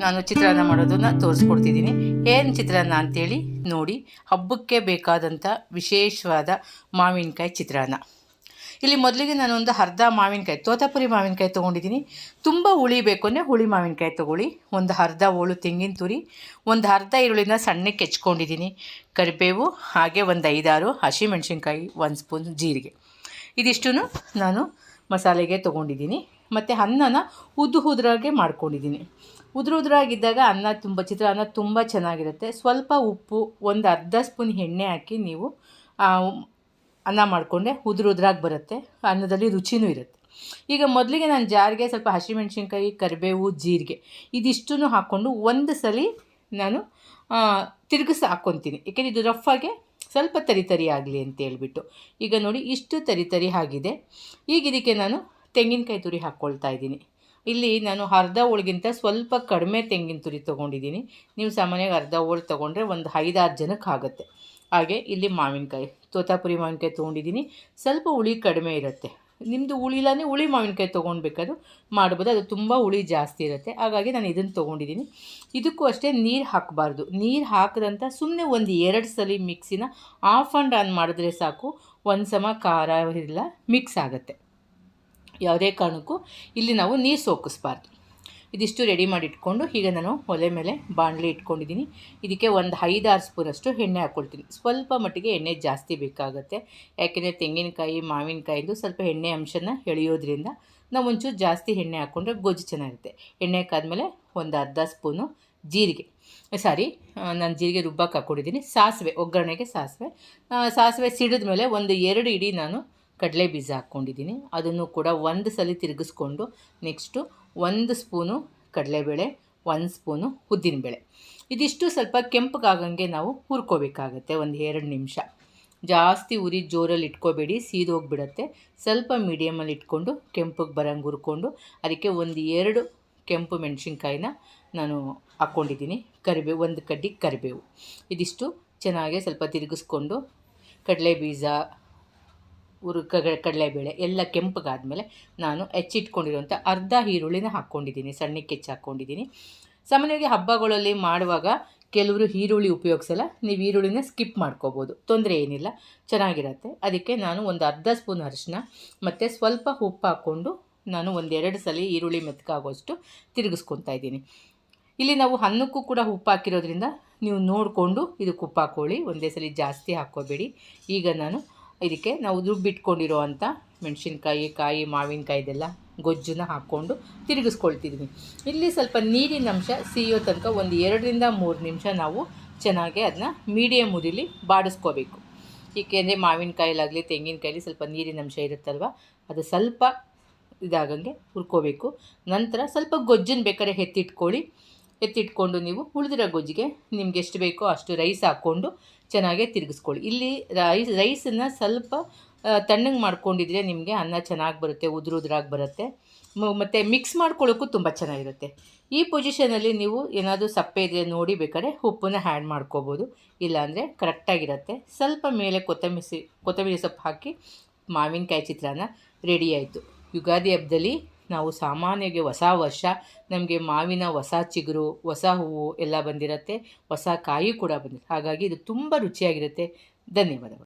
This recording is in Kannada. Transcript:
ನಾನು ಚಿತ್ರಾನ್ನ ಮಾಡೋದನ್ನು ತೋರಿಸ್ಕೊಡ್ತಿದ್ದೀನಿ. ಏನು ಚಿತ್ರಾನ್ನ ಅಂತೇಳಿ ನೋಡಿ. ಹಬ್ಬಕ್ಕೆ ಬೇಕಾದಂಥ ವಿಶೇಷವಾದ ಮಾವಿನಕಾಯಿ ಚಿತ್ರಾನ್ನ. ಇಲ್ಲಿ ಮೊದಲಿಗೆ ನಾನೊಂದು ಅರ್ಧ ಮಾವಿನಕಾಯಿ, ತೋತಾಪುರಿ ಮಾವಿನಕಾಯಿ ತೊಗೊಂಡಿದ್ದೀನಿ. ತುಂಬ ಹುಳಿ ಬೇಕು ಅಂದರೆ ಹುಳಿ ಮಾವಿನಕಾಯಿ ತೊಗೊಳ್ಳಿ. ಒಂದು ಅರ್ಧ ಹೋಳು ತೆಂಗಿನ ತುರಿ, ಒಂದು ಅರ್ಧ ಈರುಳ್ಳಿನ ಸಣ್ಣಕ್ಕೆ ಹೆಚ್ಕೊಂಡಿದ್ದೀನಿ, ಕರಿಬೇವು, ಹಾಗೆ ಒಂದು 5-6 ಹಸಿಮೆಣ್ಸಿನ್ಕಾಯಿ, 1 ಸ್ಪೂನ್ ಜೀರಿಗೆ. ಇದಿಷ್ಟು ನಾನು ಮಸಾಲೆಗೆ ತೊಗೊಂಡಿದ್ದೀನಿ. ಮತ್ತು ಅನ್ನನ ಉದುರಾಗೆ ಮಾಡ್ಕೊಂಡಿದ್ದೀನಿ. ಉದುರಾಗಿದ್ದಾಗ ಚಿತ್ರಾನ್ನ ತುಂಬ ಚೆನ್ನಾಗಿರುತ್ತೆ. ಸ್ವಲ್ಪ ಉಪ್ಪು, ಒಂದು ಅರ್ಧ ಸ್ಪೂನ್ ಎಣ್ಣೆ ಹಾಕಿ ನೀವು ಅನ್ನ ಮಾಡಿಕೊಂಡೆ ಉದುರಾಗಿ ಬರುತ್ತೆ. ಅನ್ನದಲ್ಲಿ ರುಚಿನೂ ಇರುತ್ತೆ. ಈಗ ಮೊದಲಿಗೆ ನಾನು ಜಾರಿಗೆ ಸ್ವಲ್ಪ ಹಸಿಮೆಣ್ಸಿನ್ಕಾಯಿ, ಕರಿಬೇವು, ಜೀರಿಗೆ ಇದಿಷ್ಟನ್ನು ಹಾಕ್ಕೊಂಡು ಒಂದು ಸಲ ನಾನು ತಿರುಗಿಸಿ ಹಾಕ್ಕೊತೀನಿ. ಏಕೆಂದರೆ ಇದು ರಫಾಗೆ ಸ್ವಲ್ಪ ತರಿ ಆಗಲಿ ಅಂತ ಹೇಳ್ಬಿಟ್ಟು. ಈಗ ನೋಡಿ ಇಷ್ಟು ತರಿ ಆಗಿದೆ. ಈಗ ಇದಕ್ಕೆ ನಾನು ತೆಂಗಿನಕಾಯಿ ತುರಿ ಹಾಕ್ಕೊಳ್ತಾ ಇದ್ದೀನಿ. ಇಲ್ಲಿ ನಾನು ಅರ್ಧ ಹೋಳಿಗಿಂತ ಸ್ವಲ್ಪ ಕಡಿಮೆ ತೆಂಗಿನ ತುರಿ ತೊಗೊಂಡಿದ್ದೀನಿ. ನೀವು ಸಾಮಾನ್ಯವಾಗಿ ಅರ್ಧ ಹೋಳು ತೊಗೊಂಡ್ರೆ ಒಂದು 5-6 ಜನಕ್ಕೆ ಆಗುತ್ತೆ. ಹಾಗೆ ಇಲ್ಲಿ ಮಾವಿನಕಾಯಿ, ತೋತಾಪುರಿ ಮಾವಿನಕಾಯಿ ತೊಗೊಂಡಿದ್ದೀನಿ. ಸ್ವಲ್ಪ ಹುಳಿ ಕಡಿಮೆ ಇರುತ್ತೆ. ನಿಮ್ಮದು ಹುಳಿ ಇಲ್ಲಾಂದರೆ ಹುಳಿ ಮಾವಿನಕಾಯಿ ತೊಗೊಂಡ್ಬೇಕಾದ್ರೂ ಮಾಡ್ಬೋದು. ಅದು ತುಂಬ ಹುಳಿ ಜಾಸ್ತಿ ಇರುತ್ತೆ. ಹಾಗಾಗಿ ನಾನು ಇದನ್ನು ತೊಗೊಂಡಿದ್ದೀನಿ. ಇದಕ್ಕೂ ಅಷ್ಟೇ ನೀರು ಹಾಕಬಾರ್ದು. ನೀರು ಹಾಕದಂಥ ಸುಮ್ಮನೆ ಒಂದು 2 ಸಲ ಮಿಕ್ಸಿನ ಆಫ್ ಆ್ಯಂಡ್ ಆನ್ ಮಾಡಿದ್ರೆ ಸಾಕು. ಒಂದು ಸಮ ಖಾರ ಇಲ್ಲ ಮಿಕ್ಸ್ ಆಗುತ್ತೆ. ಯಾವುದೇ ಕಾರಣಕ್ಕೂ ಇಲ್ಲಿ ನಾವು ನೀರು ಸೋಕಿಸ್ಬಾರ್ದು. ಇದಿಷ್ಟು ರೆಡಿ ಮಾಡಿ ಇಟ್ಕೊಂಡು ಈಗ ನಾನು ಒಲೆ ಮೇಲೆ ಬಾಣಲಿ ಇಟ್ಕೊಂಡಿದ್ದೀನಿ. ಇದಕ್ಕೆ ಒಂದು 5-6 ಸ್ಪೂನಷ್ಟು ಎಣ್ಣೆ ಹಾಕ್ಕೊಳ್ತೀನಿ. ಸ್ವಲ್ಪ ಮಟ್ಟಿಗೆ ಎಣ್ಣೆ ಜಾಸ್ತಿ ಬೇಕಾಗುತ್ತೆ. ಯಾಕೆಂದರೆ ತೆಂಗಿನಕಾಯಿ, ಮಾವಿನಕಾಯಿದು ಸ್ವಲ್ಪ ಎಣ್ಣೆ ಅಂಶನ ಎಳೆಯೋದ್ರಿಂದ ನಾವು ಒಂಚೂರು ಜಾಸ್ತಿ ಎಣ್ಣೆ ಹಾಕ್ಕೊಂಡ್ರೆ ಗೊಜ್ಜು ಚೆನ್ನಾಗಿರುತ್ತೆ. ಎಣ್ಣೆ ಹಾಕಾದ್ಮೇಲೆ ಒಂದು ಅರ್ಧ ಸ್ಪೂನು ನಾನು ಜೀರಿಗೆ ರುಬ್ಬಕ್ಕೆ ಹಾಕ್ಕೊಂಡಿದ್ದೀನಿ. ಸಾಸಿವೆ, ಒಗ್ಗರಣೆಗೆ ಸಾಸಿವೆ ಸಿಡಿದ ಮೇಲೆ ಒಂದು 2 ಇಡೀ ನಾನು ಕಡಲೆ ಬೀಜ ಹಾಕ್ಕೊಂಡಿದ್ದೀನಿ. ಅದನ್ನು ಕೂಡ ಒಂದು ಸಲ ತಿರುಗಿಸ್ಕೊಂಡು ನೆಕ್ಸ್ಟು 1 ಸ್ಪೂನು ಕಡಲೆಬೇಳೆ, 1 ಸ್ಪೂನು ಉದ್ದಿನಬೇಳೆ ಇದಿಷ್ಟು ಸ್ವಲ್ಪ ಕೆಂಪಗಾಗಂಗೆ ನಾವು ಹುರ್ಕೋಬೇಕಾಗತ್ತೆ. ಒಂದು 2 ನಿಮಿಷ. ಜಾಸ್ತಿ ಉರಿ ಜೋರಲ್ಲಿ ಇಟ್ಕೋಬೇಡಿ, ಸೀದೋಗಿಬಿಡತ್ತೆ. ಸ್ವಲ್ಪ ಮೀಡಿಯಮಲ್ಲಿ ಇಟ್ಕೊಂಡು ಕೆಂಪಗೆ ಬರೋಂಗೆ ಹುರ್ಕೊಂಡು ಅದಕ್ಕೆ ಒಂದು 2 ಕೆಂಪು ಮೆಣಸಿನ್ಕಾಯಿನ ನಾನು ಹಾಕ್ಕೊಂಡಿದ್ದೀನಿ. ಕರಿಬೇವು, 1 ಕಡ್ಡಿ ಕರಿಬೇವು ಇದಿಷ್ಟು ಚೆನ್ನಾಗಿ ಸ್ವಲ್ಪ ತಿರುಗಿಸ್ಕೊಂಡು ಕಡಲೆ ಬೀಜ, ಕಡಲೆಬೇಳೆ ಎಲ್ಲ ಕೆಂಪಗಾದಮೇಲೆ ನಾನು ಹೆಚ್ಚಿಟ್ಕೊಂಡಿರೋಂಥ ಅರ್ಧ ಈರುಳ್ಳಿನ ಹಾಕ್ಕೊಂಡಿದ್ದೀನಿ. ಸಣ್ಣಕ್ಕೆ ಹಾಕ್ಕೊಂಡಿದ್ದೀನಿ. ಸಾಮಾನ್ಯವಾಗಿ ಹಬ್ಬಗಳಲ್ಲಿ ಮಾಡುವಾಗ ಕೆಲವರು ಈರುಳ್ಳಿ ಉಪಯೋಗಿಸಲ್ಲ. ನೀವು ಈರುಳ್ಳಿನ ಸ್ಕಿಪ್ ಮಾಡ್ಕೋಬೋದು, ತೊಂದರೆ ಏನಿಲ್ಲ, ಚೆನ್ನಾಗಿರುತ್ತೆ. ಅದಕ್ಕೆ ನಾನು ಒಂದು ಅರ್ಧ ಸ್ಪೂನ್ ಅರಿಶಿನ ಮತ್ತು ಸ್ವಲ್ಪ ಉಪ್ಪು ಹಾಕ್ಕೊಂಡು ನಾನು 1-2 ಸಲ ಈರುಳ್ಳಿ ಮೆತ್ತಗಾಗೋಷ್ಟು ತಿರುಗಿಸ್ಕೊತಾ ಇದ್ದೀನಿ. ಇಲ್ಲಿ ನಾವು ಅನ್ನಕ್ಕೂ ಕೂಡ ಉಪ್ಪು ಹಾಕಿರೋದ್ರಿಂದ ನೀವು ನೋಡಿಕೊಂಡು ಇದಕ್ಕೆ ಉಪ್ಪು ಹಾಕ್ಕೊಳ್ಳಿ. ಒಂದೇ ಸಲ ಜಾಸ್ತಿ ಹಾಕ್ಕೋಬೇಡಿ. ಈಗ ನಾನು ಇದಕ್ಕೆ ನಾವು ರುಬ್ಬಿಟ್ಕೊಂಡಿರೋ ಅಂಥ ಮೆಣಸಿನ್ಕಾಯಿ, ಮಾವಿನಕಾಯಿದೆಲ್ಲ ಗೊಜ್ಜನ್ನ ಹಾಕ್ಕೊಂಡು ತಿರುಗಿಸ್ಕೊಳ್ತಿದ್ದೀನಿ. ಇಲ್ಲಿ ಸ್ವಲ್ಪ ನೀರಿನ ಅಂಶ ಸಿಯೋ ತನಕ ಒಂದು 2-3 ನಿಮಿಷ ನಾವು ಚೆನ್ನಾಗಿ ಅದನ್ನ ಮೀಡಿಯಮ್ ಉರಿಲಿ ಬಾಡಿಸ್ಕೋಬೇಕು. ಏಕೆಂದರೆ ಮಾವಿನಕಾಯಿಲಾಗಲಿ ತೆಂಗಿನಕಾಯಲ್ಲಿ ಸ್ವಲ್ಪ ನೀರಿನ ಅಂಶ ಇರುತ್ತಲ್ವ, ಅದು ಸ್ವಲ್ಪ ಇದಾಗಂಗೆ ಹುರ್ಕೋಬೇಕು. ನಂತರ ಸ್ವಲ್ಪ ಗೊಜ್ಜನ್ನು ಬೇಕಾದ್ರೆ ಎತ್ತಿಟ್ಕೊಂಡು ನೀವು ಉಳಿದಿರೋ ಗೊಜ್ಜಿಗೆ ನಿಮ್ಗೆ ಎಷ್ಟು ಬೇಕೋ ಅಷ್ಟು ರೈಸ್ ಹಾಕ್ಕೊಂಡು ಚೆನ್ನಾಗೇ ತಿರುಗಿಸ್ಕೊಳ್ಳಿ. ಇಲ್ಲಿ ರೈಸನ್ನು ಸ್ವಲ್ಪ ತಣ್ಣಗೆ ಮಾಡ್ಕೊಂಡಿದ್ರೆ ನಿಮಗೆ ಅನ್ನ ಚೆನ್ನಾಗಿ ಬರುತ್ತೆ, ಉದುರಾಗಿ ಬರುತ್ತೆ. ಮತ್ತು ಮಿಕ್ಸ್ ಮಾಡ್ಕೊಳ್ಳೋಕ್ಕೂ ತುಂಬ ಚೆನ್ನಾಗಿರುತ್ತೆ. ಈ ಪೊಸಿಷನಲ್ಲಿ ನೀವು ಏನಾದರೂ ಸಪ್ಪೆ ಇದ್ದರೆ ನೋಡಿ ಬೇಕಾದ್ರೆ ಉಪ್ಪನ್ನ ಆ್ಯಡ್ ಮಾಡ್ಕೋಬೋದು. ಇಲ್ಲಾಂದರೆ ಕರೆಕ್ಟಾಗಿರುತ್ತೆ. ಸ್ವಲ್ಪ ಮೇಲೆ ಕೊತ್ತಂಬರಿ ಸೊಪ್ಪು ಹಾಕಿ ಮಾವಿನಕಾಯಿ ಚಿತ್ರಾನ್ನ ರೆಡಿ ಆಯಿತು. ಯುಗಾದಿ ಹಬ್ಬದಲ್ಲಿ ನಾವು ಸಾಮಾನ್ಯವಾಗಿ ಹೊಸ ವರ್ಷ, ನಮಗೆ ಮಾವಿನ ಹೊಸ ಚಿಗುರು, ಹೊಸ ಹೂವು ಎಲ್ಲ ಬಂದಿರುತ್ತೆ, ಹೊಸ ಕಾಯಿ ಕೂಡ ಬಂದಿರುತ್ತೆ. ಹಾಗಾಗಿ ಇದು ತುಂಬ ರುಚಿಯಾಗಿರುತ್ತೆ. ಧನ್ಯವಾದಗಳು.